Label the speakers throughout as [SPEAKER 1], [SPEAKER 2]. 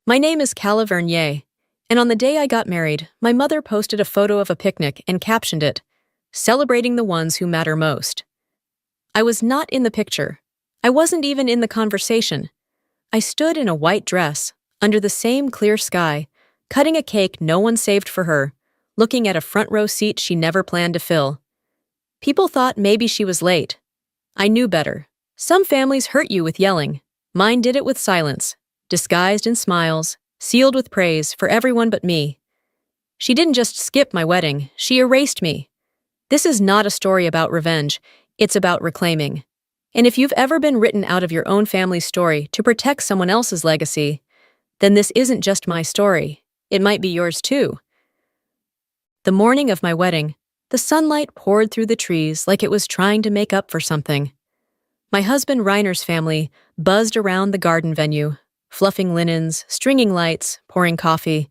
[SPEAKER 1] My name is Calla Vernier, and on the day I got married, my mother posted a photo of a picnic and captioned it, "Celebrating the ones who matter most." I was not in the picture. I wasn't even in the conversation. I stood in a white dress, under the same clear sky, cutting a cake no one saved for her, looking at a front row seat she never planned to fill. People thought maybe she was late. I knew better. Some families hurt you with yelling. Mine did it with silence, disguised in smiles, sealed with praise for everyone but me. She didn't just skip my wedding, she erased me. This is not a story about revenge, it's about reclaiming. And if you've ever been written out of your own family's story to protect someone else's legacy, then this isn't just my story. It might be yours too. The morning of my wedding, the sunlight poured through the trees like it was trying to make up for something. My husband Reiner's family buzzed around the garden venue, fluffing linens, stringing lights, pouring coffee.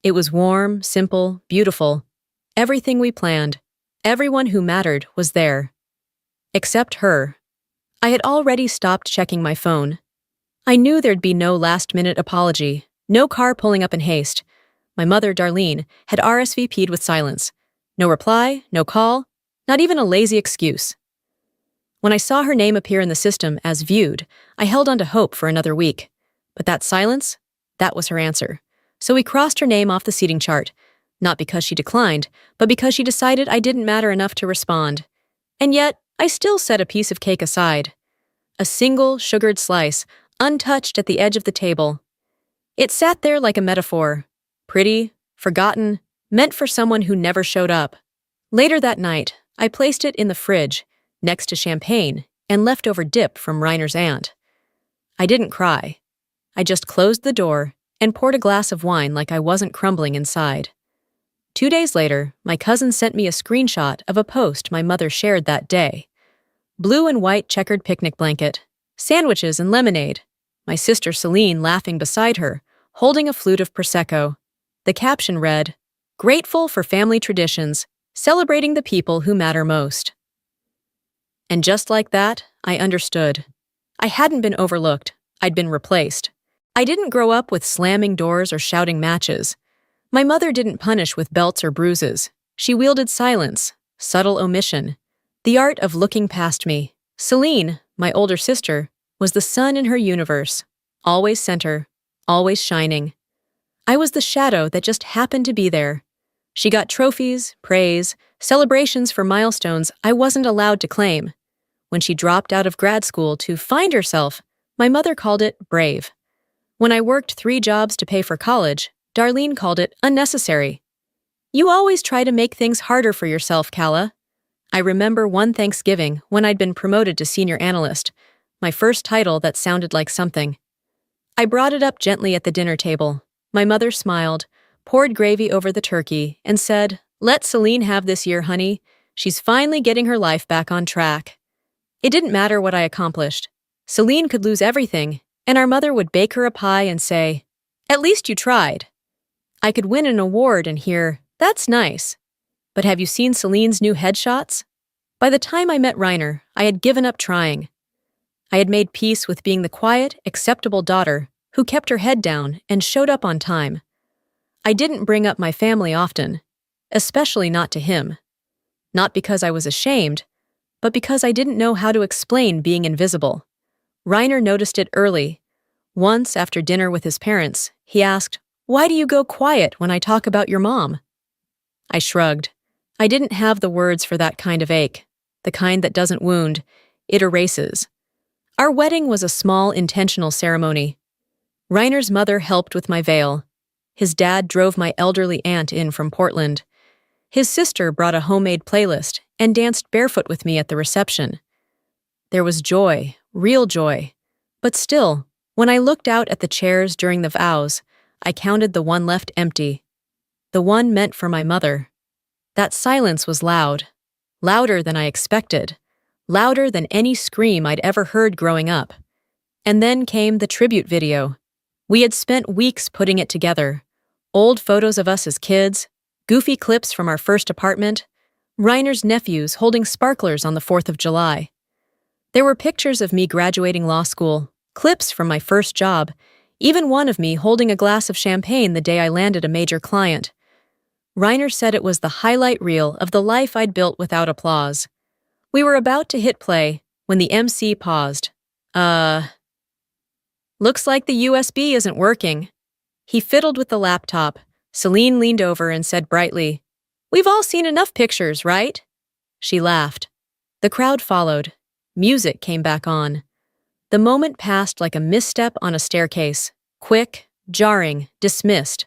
[SPEAKER 1] It was warm, simple, beautiful. Everything we planned, everyone who mattered was there. Except her. I had already stopped checking my phone. I knew there'd be no last-minute apology, no car pulling up in haste. My mother, Darlene, had RSVP'd with silence. No reply, no call, not even a lazy excuse. When I saw her name appear in the system as viewed, I held on to hope for another week. But that silence, that was her answer. So we crossed her name off the seating chart, not because she declined, but because she decided I didn't matter enough to respond. And yet, I still set a piece of cake aside. A single sugared slice, untouched at the edge of the table. It sat there like a metaphor. Pretty, forgotten, meant for someone who never showed up. Later that night, I placed it in the fridge, next to champagne and leftover dip from Reiner's aunt. I didn't cry. I just closed the door and poured a glass of wine like I wasn't crumbling inside. 2 days later, my cousin sent me a screenshot of a post my mother shared that day. Blue and white checkered picnic blanket, sandwiches and lemonade. My sister Celine laughing beside her, holding a flute of Prosecco. The caption read, "Grateful for family traditions, celebrating the people who matter most." And just like that, I understood. I hadn't been overlooked, I'd been replaced. I didn't grow up with slamming doors or shouting matches. My mother didn't punish with belts or bruises. She wielded silence, subtle omission, the art of looking past me. Celine, my older sister, was the sun in her universe, always center, always shining. I was the shadow that just happened to be there. She got trophies, praise, celebrations for milestones I wasn't allowed to claim. When she dropped out of grad school to find herself, my mother called it brave. When I worked 3 jobs to pay for college, Darlene called it unnecessary. You always try to make things harder for yourself, Calla. I remember one Thanksgiving when I'd been promoted to senior analyst, my first title that sounded like something. I brought it up gently at the dinner table. My mother smiled, poured gravy over the turkey, and said, "Let Celine have this year, honey. She's finally getting her life back on track." It didn't matter what I accomplished. Celine could lose everything, and our mother would bake her a pie and say, "At least you tried." I could win an award and hear, "That's nice. But have you seen Celine's new headshots?" By the time I met Reiner, I had given up trying. I had made peace with being the quiet, acceptable daughter who kept her head down and showed up on time. I didn't bring up my family often, especially not to him. Not because I was ashamed, but because I didn't know how to explain being invisible. Reiner noticed it early. Once, after dinner with his parents, he asked, "Why do you go quiet when I talk about your mom?" I shrugged. I didn't have the words for that kind of ache, the kind that doesn't wound, it erases. Our wedding was a small, intentional ceremony. Reiner's mother helped with my veil. His dad drove my elderly aunt in from Portland. His sister brought a homemade playlist and danced barefoot with me at the reception. There was joy, real joy. But still, when I looked out at the chairs during the vows, I counted the one left empty. The one meant for my mother. That silence was loud. Louder than I expected. Louder than any scream I'd ever heard growing up. And then came the tribute video. We had spent weeks putting it together. Old photos of us as kids, goofy clips from our first apartment, Reiner's nephews holding sparklers on the 4th of July. There were pictures of me graduating law school, clips from my first job, even one of me holding a glass of champagne the day I landed a major client. Reiner said it was the highlight reel of the life I'd built without applause. We were about to hit play when the MC paused. Looks like the USB isn't working. He fiddled with the laptop. Celine leaned over and said brightly, "We've all seen enough pictures, right?" She laughed. The crowd followed. Music came back on. The moment passed like a misstep on a staircase. Quick, jarring, dismissed.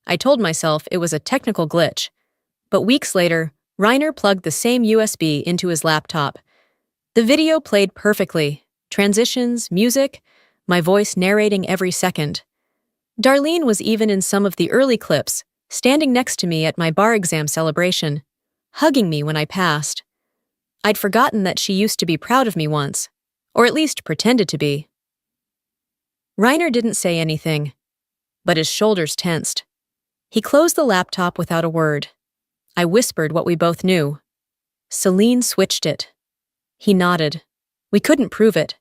[SPEAKER 1] I told myself it was a technical glitch. But weeks later, Reiner plugged the same USB into his laptop. The video played perfectly. Transitions, music, my voice narrating every second. Darlene was even in some of the early clips, standing next to me at my bar exam celebration, hugging me when I passed. I'd forgotten that she used to be proud of me once, or at least pretended to be. Reiner didn't say anything, but his shoulders tensed. He closed the laptop without a word. I whispered what we both knew. Celine switched it. He nodded. We couldn't prove it,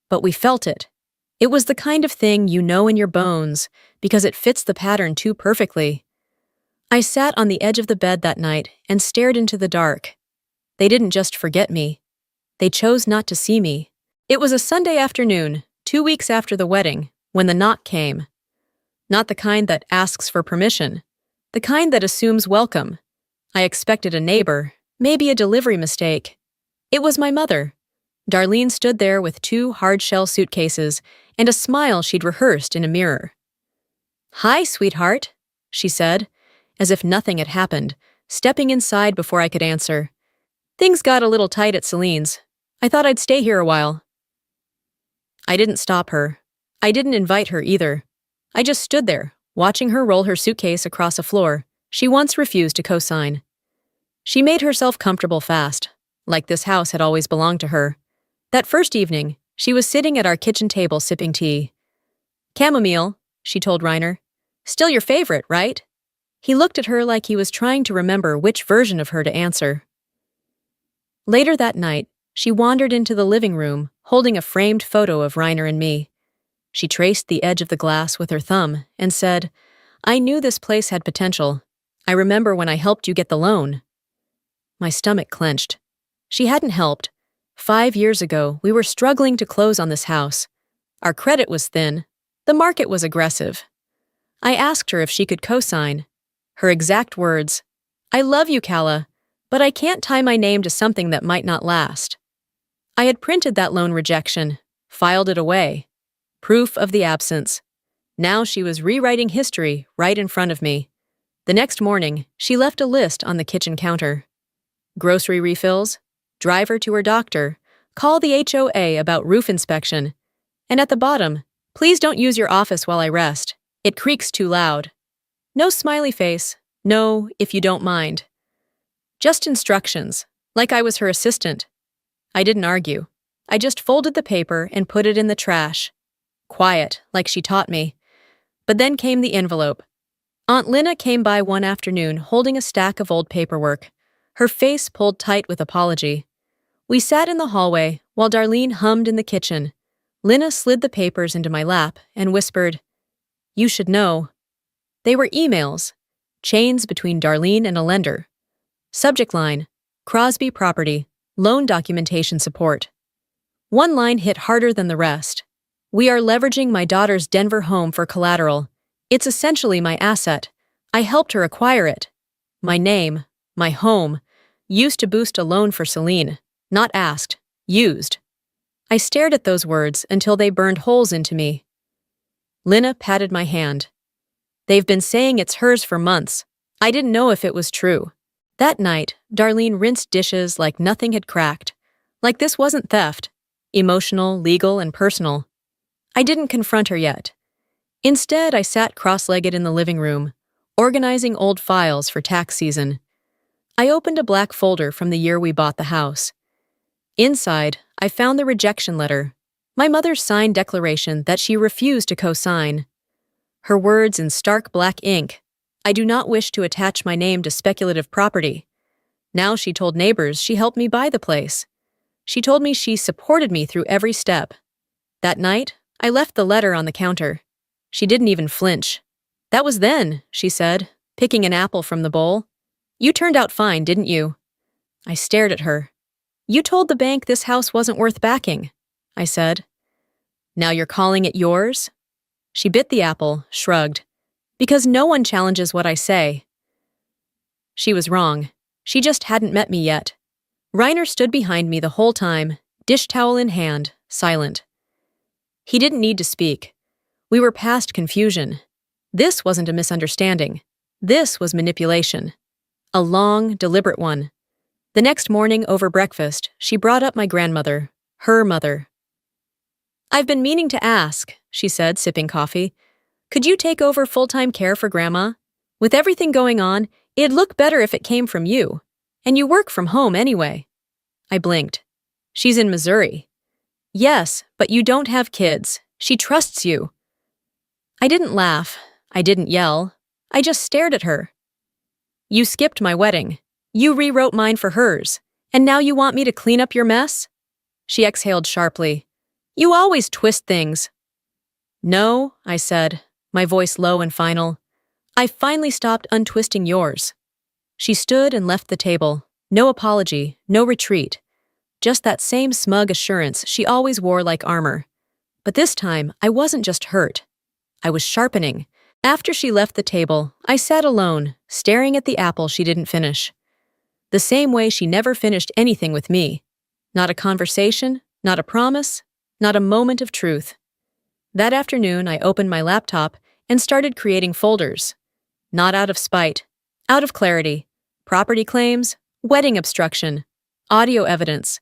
[SPEAKER 1] but we felt it. It was the kind of thing you know in your bones because it fits the pattern too perfectly. I sat on the edge of the bed that night and stared into the dark. They didn't just forget me. They chose not to see me. It was a Sunday afternoon, 2 weeks after the wedding, when the knock came. Not the kind that asks for permission, the kind that assumes welcome. I expected a neighbor, maybe a delivery mistake. It was my mother. Darlene stood there with 2 hard-shell suitcases and a smile she'd rehearsed in a mirror. "Hi, sweetheart," she said, as if nothing had happened, stepping inside before I could answer. "Things got a little tight at Celine's. I thought I'd stay here a while." I didn't stop her. I didn't invite her either. I just stood there, watching her roll her suitcase across a floor she once refused to co-sign. She made herself comfortable fast, like this house had always belonged to her. That first evening, she was sitting at our kitchen table sipping tea. "Chamomile," she told Reiner. "Still your favorite, right?" He looked at her like he was trying to remember which version of her to answer. Later that night, she wandered into the living room, holding a framed photo of Reiner and me. She traced the edge of the glass with her thumb and said, "I knew this place had potential. I remember when I helped you get the loan." My stomach clenched. She hadn't helped. 5 years ago, we were struggling to close on this house. Our credit was thin. The market was aggressive. I asked her if she could co-sign. Her exact words, "I love you, Calla, but I can't tie my name to something that might not last." I had printed that loan rejection, filed it away. Proof of the absence. Now she was rewriting history right in front of me. The next morning, she left a list on the kitchen counter. Grocery refills, driver to her doctor, call the HOA about roof inspection, and at the bottom, "Please don't use your office while I rest. It creaks too loud." No smiley face, no, "if you don't mind." Just instructions, like I was her assistant. I didn't argue. I just folded the paper and put it in the trash. Quiet, like she taught me. But then came the envelope. Aunt Lina came by one afternoon holding a stack of old paperwork, her face pulled tight with apology. We sat in the hallway while Darlene hummed in the kitchen. Lina slid the papers into my lap and whispered, "You should know." They were emails, chains between Darlene and a lender. Subject line, "Crosby Property, Loan Documentation Support." One line hit harder than the rest. "We are leveraging my daughter's Denver home for collateral. It's essentially my asset. I helped her acquire it. My name, my home, used to boost a loan for Celine. Not asked, used." I stared at those words until they burned holes into me. Lina patted my hand. "They've been saying it's hers for months. I didn't know if it was true." That night, Darlene rinsed dishes like nothing had cracked. Like this wasn't theft. Emotional, legal, and personal. I didn't confront her yet. Instead, I sat cross-legged in the living room, organizing old files for tax season. I opened a black folder from the year we bought the house. Inside, I found the rejection letter, my mother's signed declaration that she refused to co-sign. Her words in stark black ink, "I do not wish to attach my name to speculative property." Now she told neighbors she helped me buy the place. She told me she supported me through every step. That night, I left the letter on the counter. She didn't even flinch. "That was then," she said, picking an apple from the bowl. "You turned out fine, didn't you?" I stared at her. "You told the bank this house wasn't worth backing," I said. "Now you're calling it yours?" She bit the apple, shrugged. "Because no one challenges what I say." She was wrong. She just hadn't met me yet. Reiner stood behind me the whole time, dish towel in hand, silent. He didn't need to speak. We were past confusion. This wasn't a misunderstanding. This was manipulation. A long, deliberate one. The next morning over breakfast, she brought up my grandmother, her mother. "I've been meaning to ask," she said, sipping coffee. "Could you take over full-time care for Grandma? With everything going on, it'd look better if it came from you. And you work from home anyway." I blinked. "She's in Missouri." "Yes, but you don't have kids. She trusts you." I didn't laugh. I didn't yell. I just stared at her. "You skipped my wedding. You rewrote mine for hers. And now you want me to clean up your mess?" She exhaled sharply. "You always twist things." "No," I said, my voice low and final. "I finally stopped untwisting yours." She stood and left the table. No apology, no retreat. Just that same smug assurance she always wore like armor. But this time, I wasn't just hurt. I was sharpening. After she left the table, I sat alone, staring at the apple she didn't finish. The same way she never finished anything with me. Not a conversation, not a promise, not a moment of truth. That afternoon, I opened my laptop and started creating folders. Not out of spite, out of clarity. Property claims, wedding obstruction, audio evidence.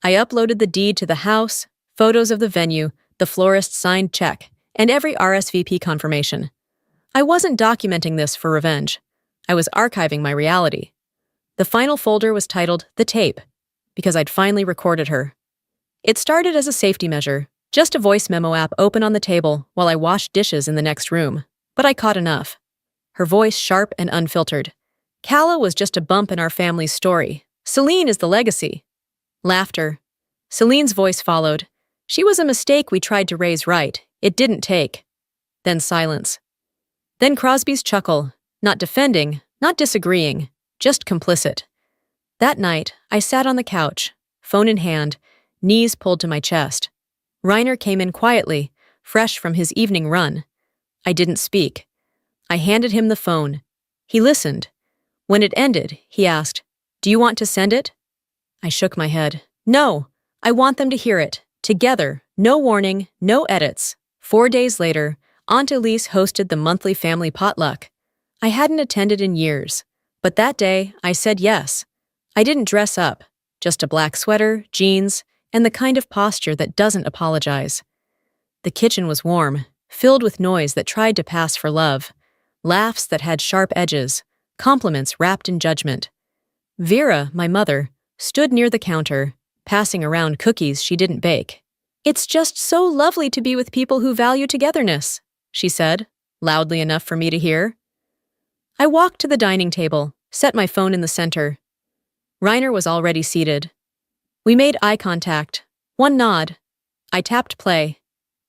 [SPEAKER 1] I uploaded the deed to the house, photos of the venue, the florist's signed check, and every RSVP confirmation. I wasn't documenting this for revenge. I was archiving my reality. The final folder was titled The Tape, because I'd finally recorded her. It started as a safety measure, just a voice memo app open on the table while I washed dishes in the next room. But I caught enough. Her voice sharp and unfiltered. "Calla was just a bump in our family's story. Celine is the legacy." Laughter. Celine's voice followed. "She was a mistake we tried to raise right. It didn't take." Then silence. Then Crosby's chuckle, not defending, not disagreeing, just complicit. That night, I sat on the couch, phone in hand, knees pulled to my chest. Reiner came in quietly, fresh from his evening run. I didn't speak. I handed him the phone. He listened. When it ended, he asked, "Do you want to send it?" I shook my head. "No, I want them to hear it, together, no warning, no edits." 4 days later, Aunt Elise hosted the monthly family potluck. I hadn't attended in years, but that day I said yes. I didn't dress up, just a black sweater, jeans, and the kind of posture that doesn't apologize. The kitchen was warm, filled with noise that tried to pass for love, laughs that had sharp edges, compliments wrapped in judgment. Vera, my mother, stood near the counter, passing around cookies she didn't bake. "It's just so lovely to be with people who value togetherness," she said, loudly enough for me to hear. I walked to the dining table, set my phone in the center. Reiner was already seated. We made eye contact, one nod. I tapped play.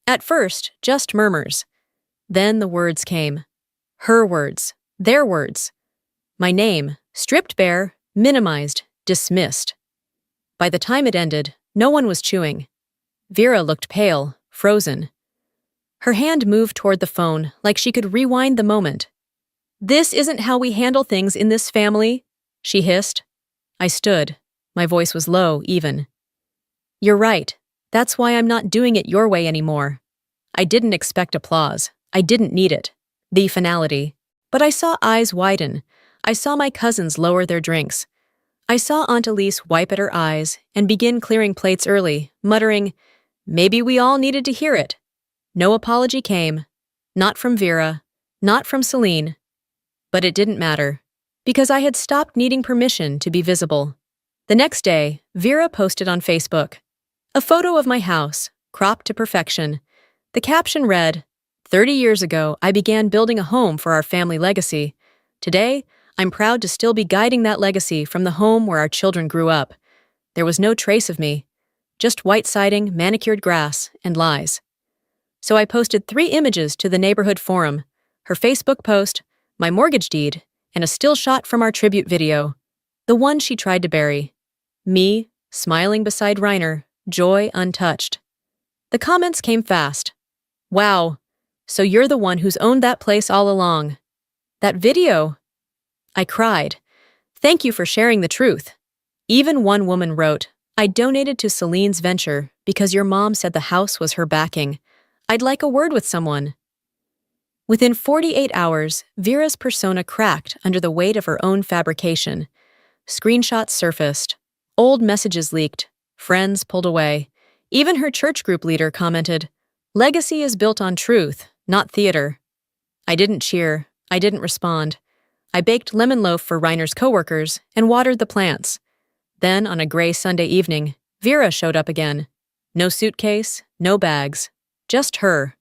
[SPEAKER 1] At first, just murmurs. Then the words came. Her words, their words. My name, stripped bare, minimized, dismissed. By the time it ended, no one was chewing. Vera looked pale, frozen. Her hand moved toward the phone like she could rewind the moment. "This isn't how we handle things in this family," she hissed. I stood. My voice was low, even. "You're right. That's why I'm not doing it your way anymore." I didn't expect applause. I didn't need it. The finality. But I saw eyes widen. I saw my cousins lower their drinks. I saw Aunt Elise wipe at her eyes and begin clearing plates early, muttering, "Maybe we all needed to hear it." No apology came. Not from Vera. Not from Celine. But it didn't matter, because I had stopped needing permission to be visible. The next day, Vera posted on Facebook a photo of my house, cropped to perfection. The caption read, "30 years ago, I began building a home for our family legacy. Today, I'm proud to still be guiding that legacy from the home where our children grew up." There was no trace of me, just white siding, manicured grass, and lies. So I posted 3 images to the neighborhood forum, her Facebook post, my mortgage deed, and a still shot from our tribute video, the one she tried to bury. Me, smiling beside Reiner, joy untouched. The comments came fast. Wow, so you're the one who's owned that place all along. That video! I cried. Thank you for sharing the truth. Even one woman wrote, I donated to Celine's venture because your mom said the house was her backing. I'd like a word with someone. Within 48 hours, Vera's persona cracked under the weight of her own fabrication. Screenshots surfaced. Old messages leaked. Friends pulled away. Even her church group leader commented, Legacy is built on truth, not theater. I didn't cheer. I didn't respond. I baked lemon loaf for Reiner's coworkers and watered the plants. Then, on a gray Sunday evening, Vera showed up again. No suitcase, no bags. Just her.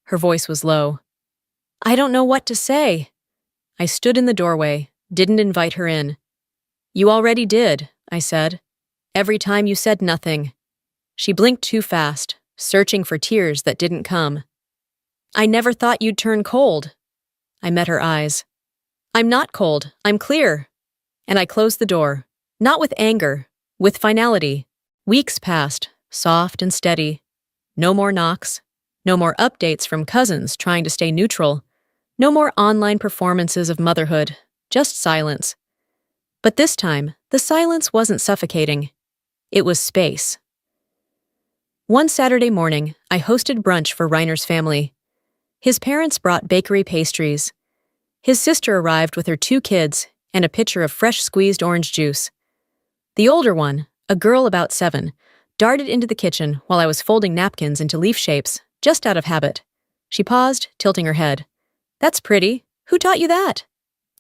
[SPEAKER 1] Her voice was low. I don't know what to say. I stood in the doorway, didn't invite her in. You already did, I said. Every time you said nothing. She blinked too fast, searching for tears that didn't come. I never thought you'd turn cold. I met her eyes. I'm not cold, I'm clear. And I closed the door, not with anger, with finality. Weeks passed, soft and steady. No more knocks, no more updates from cousins trying to stay neutral, no more online performances of motherhood, just silence. But this time, the silence wasn't suffocating. It was space. One Saturday morning, I hosted brunch for Reiner's family. His parents brought bakery pastries. His sister arrived with her 2 kids and a pitcher of fresh squeezed orange juice. The older one, a girl about 7, darted into the kitchen while I was folding napkins into leaf shapes, just out of habit. She paused, tilting her head. That's pretty. Who taught you that?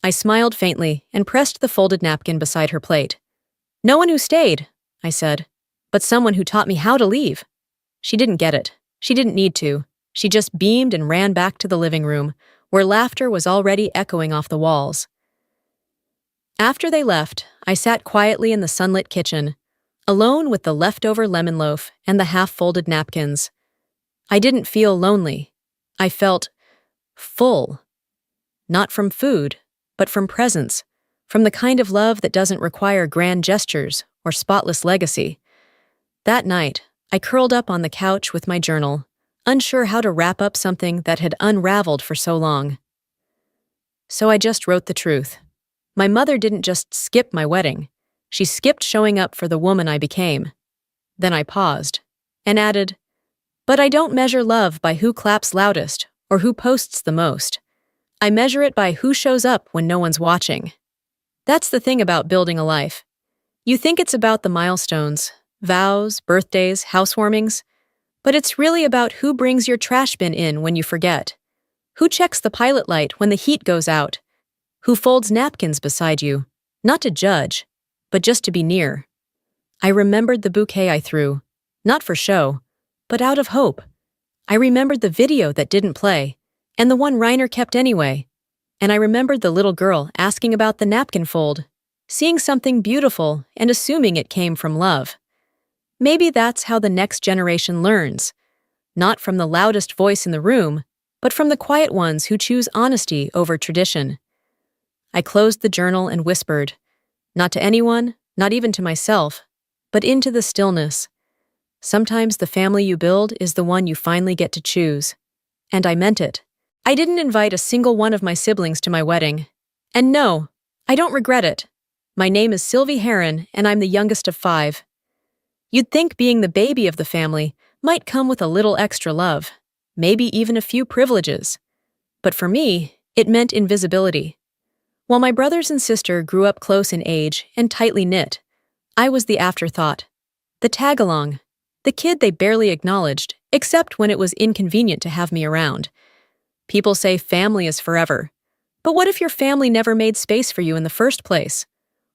[SPEAKER 1] I smiled faintly and pressed the folded napkin beside her plate. No one who stayed, I said, but someone who taught me how to leave. She didn't get it. She didn't need to. She just beamed and ran back to the living room, where laughter was already echoing off the walls. After they left, I sat quietly in the sunlit kitchen, alone with the leftover lemon loaf and the half-folded napkins. I didn't feel lonely. I felt full. Not from food, but from presence, from the kind of love that doesn't require grand gestures or spotless legacy. That night, I curled up on the couch with my journal, unsure how to wrap up something that had unraveled for so long. So I just wrote the truth. My mother didn't just skip my wedding. She skipped showing up for the woman I became. Then I paused and added, but I don't measure love by who claps loudest or who posts the most. I measure it by who shows up when no one's watching. That's the thing about building a life. You think it's about the milestones, vows, birthdays, housewarmings, but it's really about who brings your trash bin in when you forget, who checks the pilot light when the heat goes out, who folds napkins beside you, not to judge, but just to be near. I remembered the bouquet I threw, not for show, but out of hope. I remembered the video that didn't play, and the one Reiner kept anyway. And I remembered the little girl asking about the napkin fold, seeing something beautiful and assuming it came from love. Maybe that's how the next generation learns, not from the loudest voice in the room, but from the quiet ones who choose honesty over tradition. I closed the journal and whispered, not to anyone, not even to myself, but into the stillness. Sometimes the family you build is the one you finally get to choose. And I meant it. I didn't invite a single one of my siblings to my wedding. And no, I don't regret it. My name is Sylvie Heron, and I'm the youngest of 5. You'd think being the baby of the family might come with a little extra love, maybe even a few privileges. But for me, it meant invisibility. While my brothers and sister grew up close in age and tightly knit, I was the afterthought, the tag-along, the kid they barely acknowledged, except when it was inconvenient to have me around. People say family is forever. But what if your family never made space for you in the first place?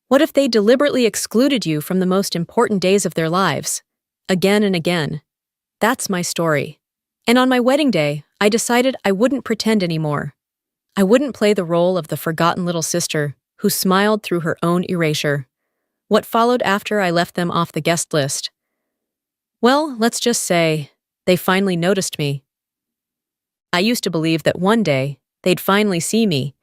[SPEAKER 1] What if they deliberately excluded you from the most important days of their lives? Again and again. That's my story. And on my wedding day, I decided I wouldn't pretend anymore. I wouldn't play the role of the forgotten little sister who smiled through her own erasure. What followed after I left them off the guest list? Well, let's just say, they finally noticed me. I used to believe that one day they'd finally see me,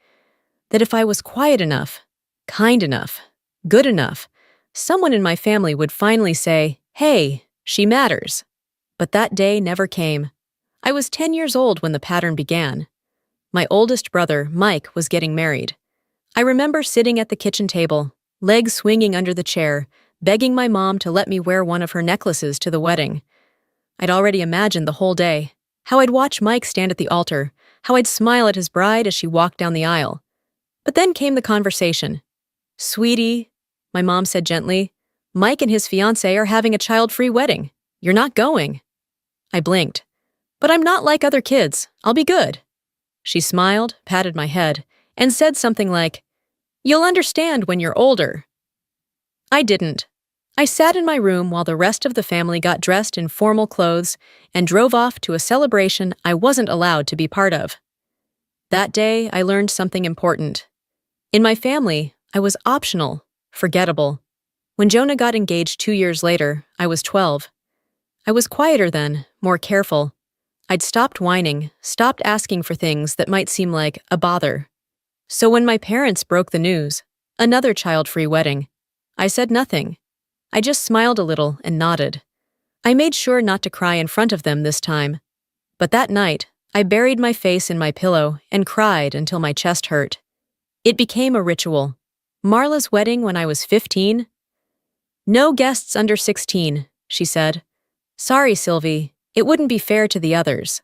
[SPEAKER 1] that if I was quiet enough, kind enough, good enough, someone in my family would finally say, "Hey, she matters." But that day never came. I was 10 years old when the pattern began. My oldest brother, Mike, was getting married. I remember sitting at the kitchen table, legs swinging under the chair, begging my mom to let me wear one of her necklaces to the wedding. I'd already imagined the whole day, how I'd watch Mike stand at the altar, how I'd smile at his bride as she walked down the aisle. But then came the conversation. "Sweetie," my mom said gently, "Mike and his fiancée are having a child-free wedding. You're not going." I blinked. "But I'm not like other kids. I'll be good." She smiled, patted my head, and said something like, "You'll understand when you're older." I didn't. I sat in my room while the rest of the family got dressed in formal clothes and drove off to a celebration I wasn't allowed to be part of. That day, I learned something important. In my family, I was optional, forgettable. When Jonah got engaged 2 years later, I was 12. I was quieter then, more careful. I'd stopped whining, stopped asking for things that might seem like a bother. So when my parents broke the news, another child-free wedding, I said nothing. I just smiled a little and nodded. I made sure not to cry in front of them this time. But that night, I buried my face in my pillow and cried until my chest hurt. It became a ritual. Marla's wedding when I was 15? "No guests under 16, she said. "Sorry, Sylvie, it wouldn't be fair to the others."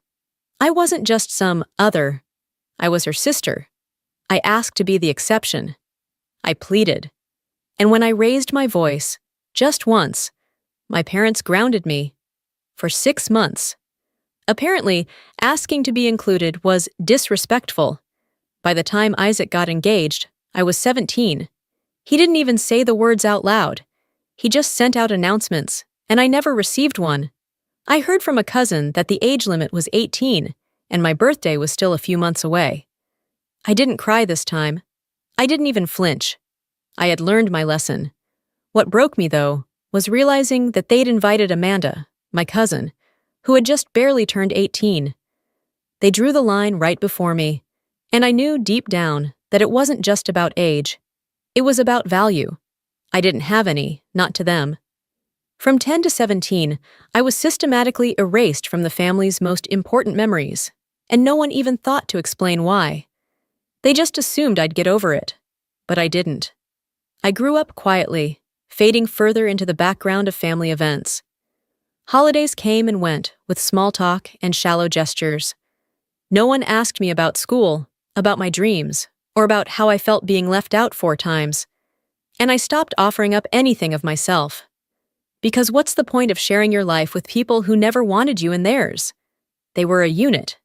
[SPEAKER 1] I wasn't just some other. I was her sister. I asked to be the exception. I pleaded. And when I raised my voice, just once, my parents grounded me. For 6 months. Apparently, asking to be included was disrespectful. By the time Isaac got engaged, I was 17. He didn't even say the words out loud. He just sent out announcements, and I never received one. I heard from a cousin that the age limit was 18, and my birthday was still a few months away. I didn't cry this time. I didn't even flinch. I had learned my lesson. What broke me, though, was realizing that they'd invited Amanda, my cousin, who had just barely turned 18. They drew the line right before me, and I knew deep down that it wasn't just about age. It was about value. I didn't have any, not to them. From 10 to 17, I was systematically erased from the family's most important memories, and no one even thought to explain why. They just assumed I'd get over it, but I didn't. I grew up quietly, fading further into the background of family events. Holidays came and went with small talk and shallow gestures. No one asked me about school, about my dreams, or about how I felt being left out 4 times. And I stopped offering up anything of myself. Because what's the point of sharing your life with people who never wanted you in theirs? They were a unit.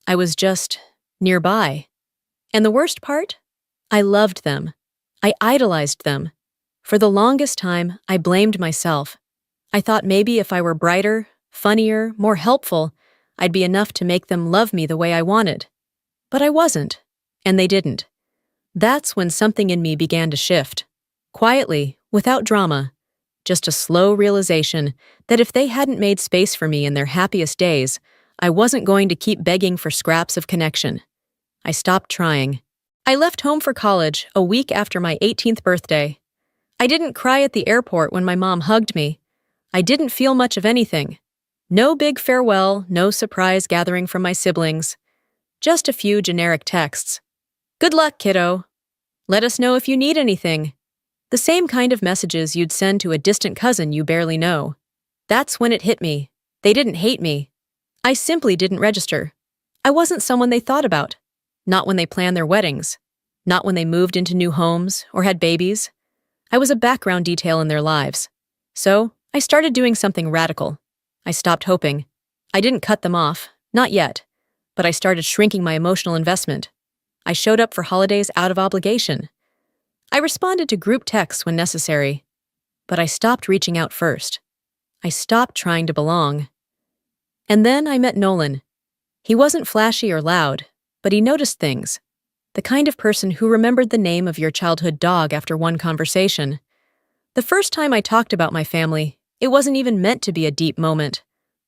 [SPEAKER 1] I was just nearby. And the worst part? I loved them. I idolized them. For the longest time, I blamed myself. I thought maybe if I were brighter, funnier, more helpful, I'd be enough to make them love me the way I wanted. But I wasn't, and they didn't. That's when something in me began to shift. Quietly, without drama. Just a slow realization that if they hadn't made space for me in their happiest days, I wasn't going to keep begging for scraps of connection. I stopped trying. I left home for college a week after my 18th birthday. I didn't cry at the airport when my mom hugged me. I didn't feel much of anything. No big farewell, no surprise gathering from my siblings. Just a few generic texts. "Good luck, kiddo. Let us know if you need anything." The same kind of messages you'd send to a distant cousin you barely know. That's when it hit me. They didn't hate me. I simply didn't register. I wasn't someone they thought about. Not when they planned their weddings. Not when they moved into new homes or had babies. I was a background detail in their lives. So, I started doing something radical. I stopped hoping. I didn't cut them off, not yet. But I started shrinking my emotional investment. I showed up for holidays out of obligation. I responded to group texts when necessary. But I stopped reaching out first. I stopped trying to belong. And then I met Nolan. He wasn't flashy or loud, but he noticed things. The kind of person who remembered the name of your childhood dog after one conversation. The first time I talked about my family, it wasn't even meant to be a deep moment.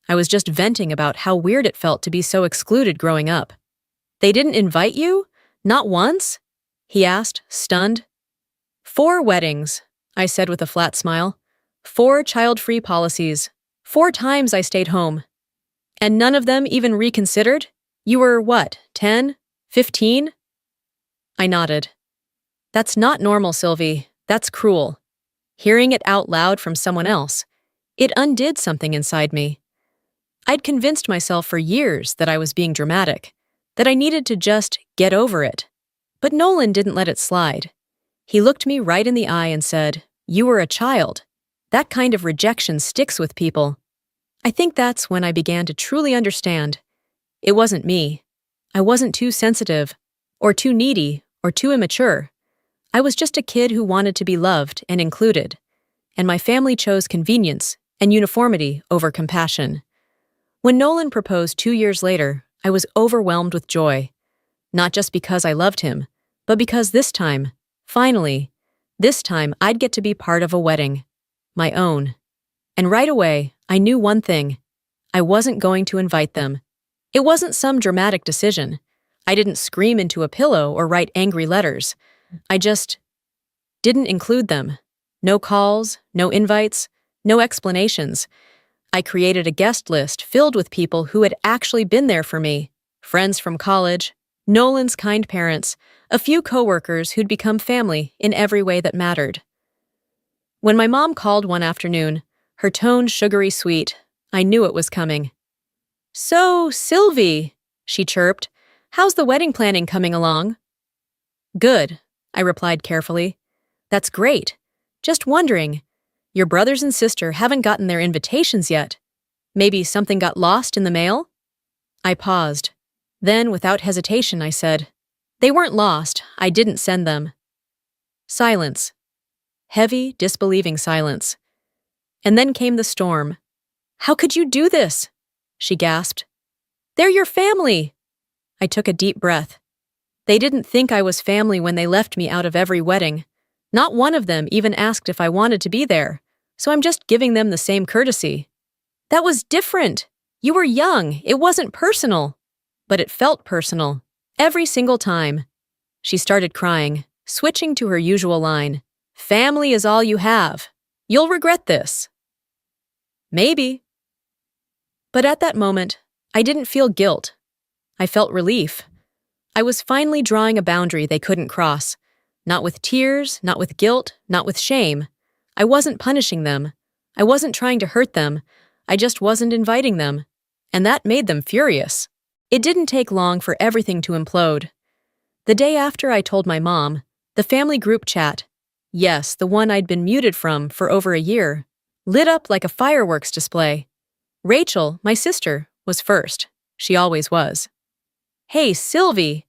[SPEAKER 1] I was just venting about how weird it felt to be so excluded growing up. They didn't invite you? Not once? He asked, stunned. 4 weddings, I said with a flat smile. 4 child-free policies. 4 times I stayed home. And none of them even reconsidered? You were, what, 10? 15? I nodded. That's not normal, Sylvie. That's cruel. Hearing it out loud from someone else, it undid something inside me. I'd convinced myself for years that I was being dramatic, that I needed to just get over it. But Nolan didn't let it slide. He looked me right in the eye and said, "You were a child. That kind of rejection sticks with people." I think that's when I began to truly understand. It wasn't me. I wasn't too sensitive, or too needy, or too immature. I was just a kid who wanted to be loved and included, and my family chose convenience and uniformity over compassion. When Nolan proposed 2 years later, I was overwhelmed with joy. Not just because I loved him, but because this time, finally, this time I'd get to be part of a wedding. My own. And right away, I knew one thing. I wasn't going to invite them. It wasn't some dramatic decision. I didn't scream into a pillow or write angry letters. I just didn't include them. No calls, no invites, no explanations. I created a guest list filled with people who had actually been there for me. Friends from college, Nolan's kind parents, a few coworkers who'd become family in every way that mattered. When my mom called one afternoon, her tone sugary sweet, I knew it was coming. "So, Sylvie," she chirped, "how's the wedding planning coming along?" "Good," I replied carefully. "That's great. Just wondering, your brothers and sister haven't gotten their invitations yet. Maybe something got lost in the mail?" I paused. Then, without hesitation, I said, "They weren't lost. I didn't send them." Silence. Heavy, disbelieving silence. And then came the storm. "How could you do this?" she gasped. "They're your family." I took a deep breath. They didn't think I was family when they left me out of every wedding. Not one of them even asked if I wanted to be there, so I'm just giving them the same courtesy. "That was different. You were young. It wasn't personal." But it felt personal. Every single time. She started crying, switching to her usual line. "Family is all you have. You'll regret this." Maybe. But at that moment, I didn't feel guilt. I felt relief. I was finally drawing a boundary they couldn't cross. Not with tears, not with guilt, not with shame. I wasn't punishing them. I wasn't trying to hurt them. I just wasn't inviting them. And that made them furious. It didn't take long for everything to implode. The day after I told my mom, the family group chat, yes, the one I'd been muted from for over a year, lit up like a fireworks display. Rachel, my sister, was first. She always was. "Hey, Sylvie.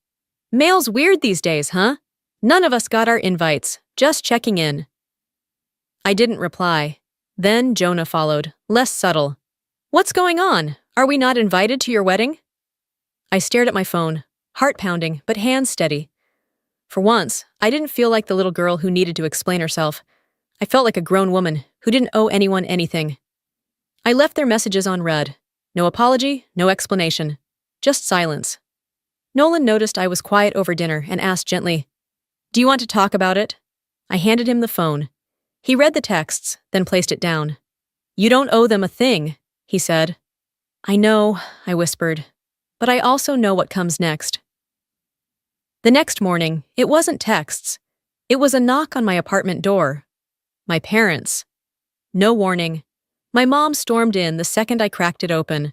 [SPEAKER 1] Mail's weird these days, huh? None of us got our invites. Just checking in." I didn't reply. Then Jonah followed, less subtle. "What's going on? Are we not invited to your wedding?" I stared at my phone, heart pounding, but hands steady. For once, I didn't feel like the little girl who needed to explain herself. I felt like a grown woman who didn't owe anyone anything. I left their messages unread. No apology, no explanation. Just silence. Nolan noticed I was quiet over dinner and asked gently, "Do you want to talk about it?" I handed him the phone. He read the texts, then placed it down. "You don't owe them a thing," he said. "I know," I whispered. "But I also know what comes next." The next morning, it wasn't texts. It was a knock on my apartment door. My parents. No warning. My mom stormed in the second I cracked it open.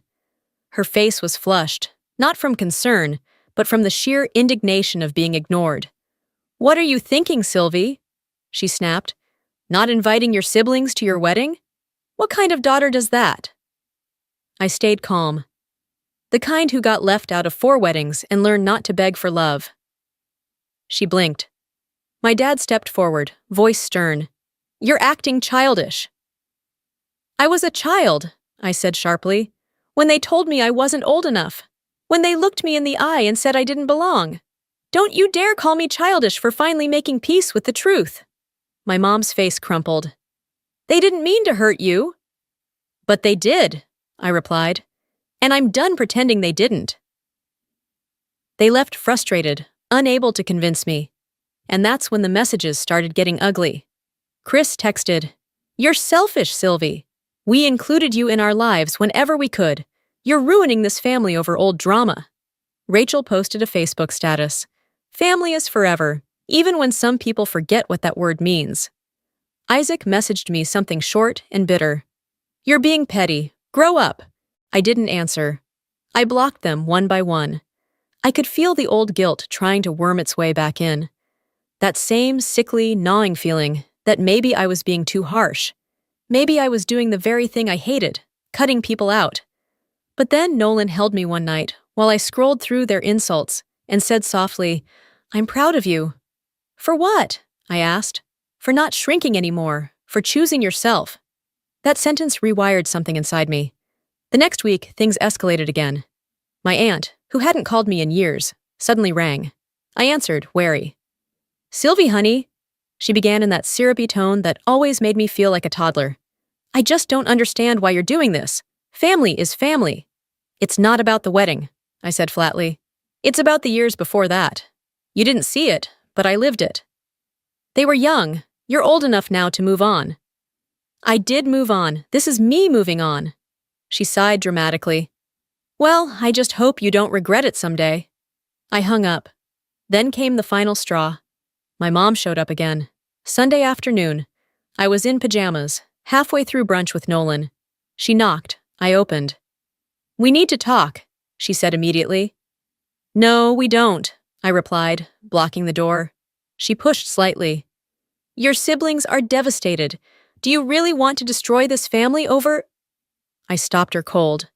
[SPEAKER 1] Her face was flushed, not from concern, but from the sheer indignation of being ignored. "What are you thinking, Sylvie?" she snapped. "Not inviting your siblings to your wedding? What kind of daughter does that?" I stayed calm. The kind who got left out of 4 weddings and learned not to beg for love. She blinked. My dad stepped forward, voice stern. "You're acting childish." "I was a child," I said sharply, "when they told me I wasn't old enough, when they looked me in the eye and said I didn't belong. Don't you dare call me childish for finally making peace with the truth." My mom's face crumpled. "They didn't mean to hurt you." "But they did," I replied. And I'm done pretending they didn't. They left frustrated, unable to convince me. And that's when the messages started getting ugly. Chris texted, "You're selfish, Sylvie. We included you in our lives whenever we could. You're ruining this family over old drama." Rachel posted a Facebook status. "Family is forever, even when some people forget what that word means." Isaac messaged me something short and bitter. "You're being petty. Grow up." I didn't answer. I blocked them one by one. I could feel the old guilt trying to worm its way back in. That same sickly, gnawing feeling that maybe I was being too harsh. Maybe I was doing the very thing I hated, cutting people out. But then Nolan held me one night while I scrolled through their insults and said softly, "I'm proud of you." "For what?" I asked. "For not shrinking anymore, for choosing yourself." That sentence rewired something inside me. The next week, things escalated again. My aunt, who hadn't called me in years, suddenly rang. I answered, wary. "Sylvie, honey," she began in that syrupy tone that always made me feel like a toddler. "I just don't understand why you're doing this. Family is family." "It's not about the wedding," I said flatly. "It's about the years before that. You didn't see it, but I lived it." "They were young. You're old enough now to move on." "I did move on. This is me moving on." She sighed dramatically. "Well, I just hope you don't regret it someday." I hung up. Then came the final straw. My mom showed up again. Sunday afternoon. I was in pajamas, halfway through brunch with Nolan. She knocked. I opened. "We need to talk," she said immediately. "No, we don't," I replied, blocking the door. She pushed slightly. "Your siblings are devastated. Do you really want to destroy this family over—" I stopped her cold.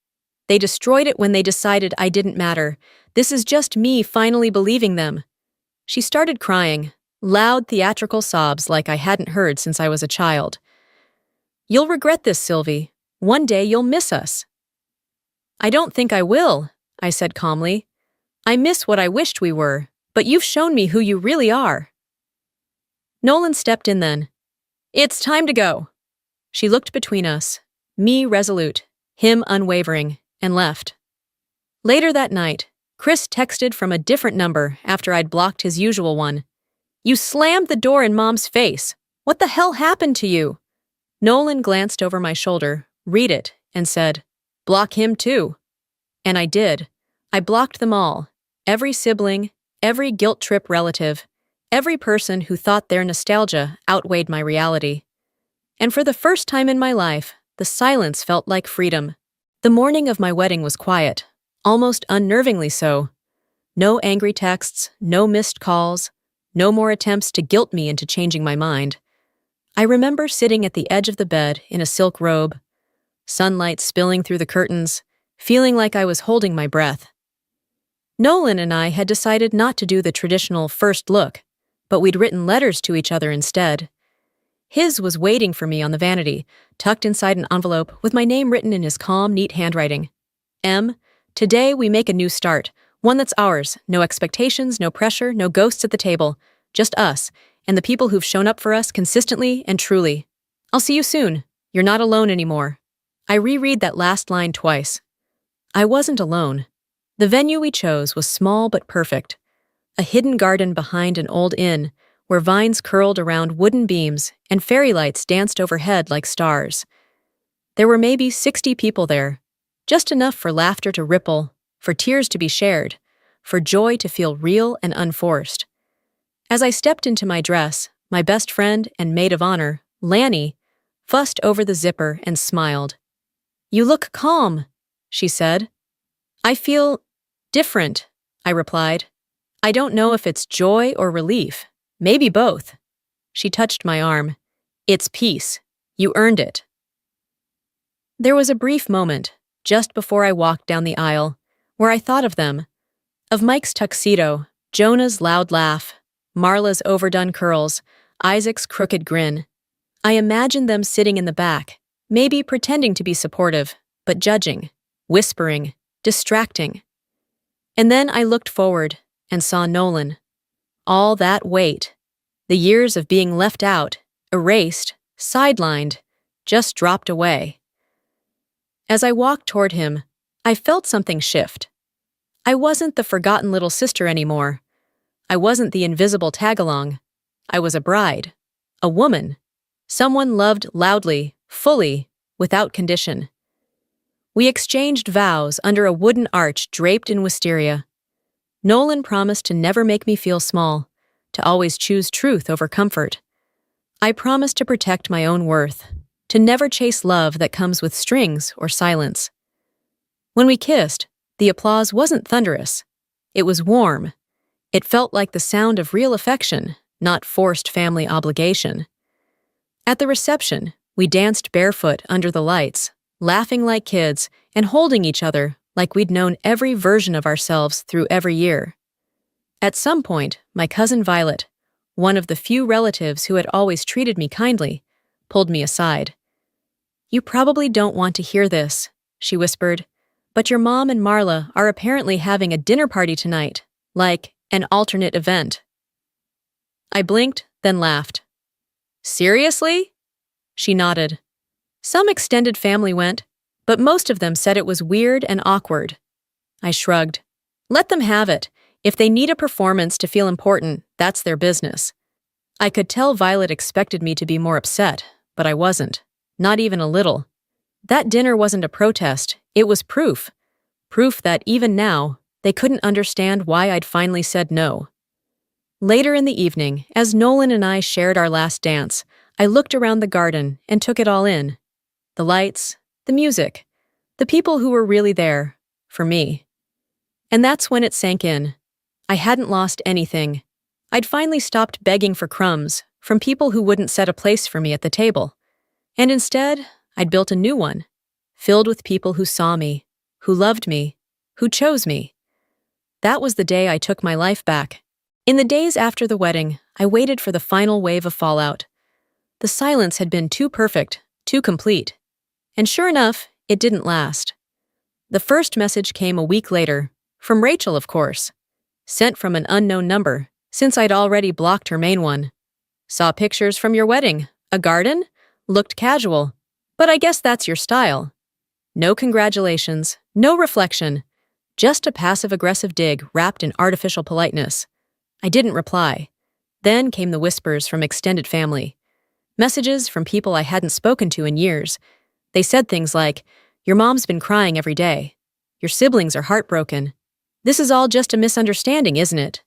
[SPEAKER 1] "They destroyed it when they decided I didn't matter. This is just me finally believing them." She started crying, loud theatrical sobs like I hadn't heard since I was a child. "You'll regret this, Sylvie. One day you'll miss us." "I don't think I will," I said calmly. "I miss what I wished we were, but you've shown me who you really are." Nolan stepped in then. "It's time to go." She looked between us, me resolute, him unwavering, and left. Later that night, Chris texted from a different number after I'd blocked his usual one. "You slammed the door in Mom's face. What the hell happened to you?" Nolan glanced over my shoulder, read it, and said, "Block him too." And I did. I blocked them all. Every sibling, every guilt-trip relative, every person who thought their nostalgia outweighed my reality. And for the first time in my life, the silence felt like freedom. The morning of my wedding was quiet, almost unnervingly so. No angry texts, no missed calls, no more attempts to guilt me into changing my mind. I remember sitting at the edge of the bed in a silk robe, sunlight spilling through the curtains, feeling like I was holding my breath. Nolan and I had decided not to do the traditional first look, but we'd written letters to each other instead. His was waiting for me on the vanity, tucked inside an envelope with my name written in his calm, neat handwriting. "M, today we make a new start, one that's ours, no expectations, no pressure, no ghosts at the table, just us, and the people who've shown up for us consistently and truly. I'll see you soon. You're not alone anymore." I reread that last line twice. I wasn't alone. The venue we chose was small but perfect. A hidden garden behind an old inn, where vines curled around wooden beams and fairy lights danced overhead like stars. There were maybe 60 people there, just enough for laughter to ripple, for tears to be shared, for joy to feel real and unforced. As I stepped into my dress, my best friend and maid of honor, Lanny, fussed over the zipper and smiled. "You look calm," she said. "I feel different," I replied. "I don't know if it's joy or relief. Maybe both." She touched my arm. "It's peace. You earned it." There was a brief moment, just before I walked down the aisle, where I thought of them. Of Mike's tuxedo, Jonah's loud laugh, Marla's overdone curls, Isaac's crooked grin. I imagined them sitting in the back, maybe pretending to be supportive, but judging, whispering, distracting. And then I looked forward and saw Nolan. All that weight, the years of being left out, erased, sidelined, just dropped away. As I walked toward him, I felt something shift. I wasn't the forgotten little sister anymore. I wasn't the invisible tag-along. I was a bride. A woman. Someone loved loudly, fully, without condition. We exchanged vows under a wooden arch draped in wisteria. Nolan promised to never make me feel small, to always choose truth over comfort. I promised to protect my own worth, to never chase love that comes with strings or silence. When we kissed, the applause wasn't thunderous. It was warm. It felt like the sound of real affection, not forced family obligation. At the reception, we danced barefoot under the lights, laughing like kids and holding each other like we'd known every version of ourselves through every year. At some point, my cousin Violet, one of the few relatives who had always treated me kindly, pulled me aside. "You probably don't want to hear this," she whispered, "but your mom and Marla are apparently having a dinner party tonight, like an alternate event." I blinked, then laughed. "Seriously?" She nodded. "Some extended family went, but most of them said it was weird and awkward." I shrugged. "Let them have it. If they need a performance to feel important, that's their business." I could tell Violet expected me to be more upset, but I wasn't. Not even a little. That dinner wasn't a protest, it was proof. Proof that even now, they couldn't understand why I'd finally said no. Later in the evening, as Nolan and I shared our last dance, I looked around the garden and took it all in. The lights, the music, the people who were really there, for me. And that's when it sank in. I hadn't lost anything. I'd finally stopped begging for crumbs from people who wouldn't set a place for me at the table. And instead, I'd built a new one, filled with people who saw me, who loved me, who chose me. That was the day I took my life back. In the days after the wedding, I waited for the final wave of fallout. The silence had been too perfect, too complete. And sure enough, it didn't last. The first message came a week later, from Rachel, of course. Sent from an unknown number, since I'd already blocked her main one. "Saw pictures from your wedding. A garden? Looked casual. But I guess that's your style." No congratulations, no reflection. Just a passive-aggressive dig wrapped in artificial politeness. I didn't reply. Then came the whispers from extended family. Messages from people I hadn't spoken to in years. They said things like, "Your mom's been crying every day. Your siblings are heartbroken. This is all just a misunderstanding, isn't it?"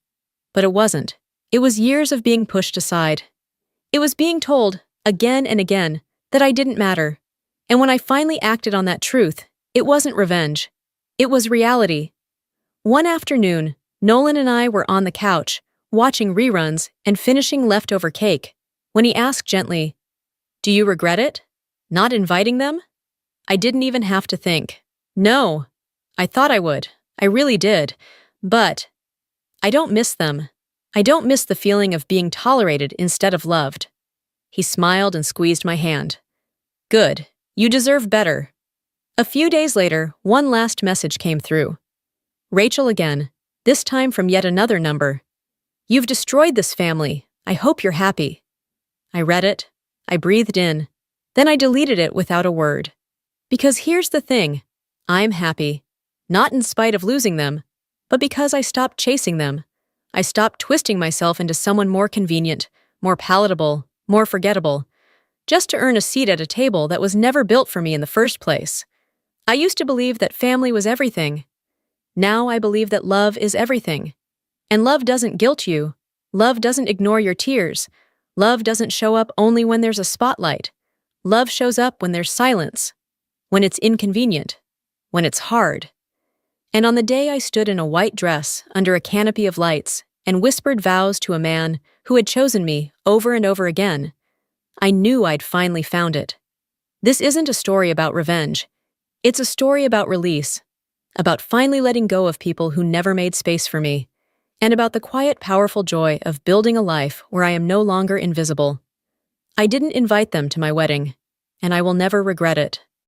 [SPEAKER 1] But it wasn't. It was years of being pushed aside. It was being told, again and again, that I didn't matter. And when I finally acted on that truth, it wasn't revenge. It was reality. One afternoon, Nolan and I were on the couch, watching reruns and finishing leftover cake, when he asked gently, "Do you regret it? Not inviting them?" I didn't even have to think. No. I thought I would. I really did. But I don't miss them. I don't miss the feeling of being tolerated instead of loved. He smiled and squeezed my hand. "Good. You deserve better." A few days later, one last message came through. Rachel again, this time from yet another number. "You've destroyed this family. I hope you're happy." I read it. I breathed in. Then I deleted it without a word. Because here's the thing. I'm happy. Not in spite of losing them, but because I stopped chasing them. I stopped twisting myself into someone more convenient, more palatable, more forgettable, just to earn a seat at a table that was never built for me in the first place. I used to believe that family was everything. Now I believe that love is everything. And love doesn't guilt you. Love doesn't ignore your tears. Love doesn't show up only when there's a spotlight. Love shows up when there's silence, when it's inconvenient, when it's hard. And on the day I stood in a white dress under a canopy of lights and whispered vows to a man who had chosen me over and over again, I knew I'd finally found it. This isn't a story about revenge. It's a story about release, about finally letting go of people who never made space for me, and about the quiet, powerful joy of building a life where I am no longer invisible. I didn't invite them to my wedding, and I will never regret it.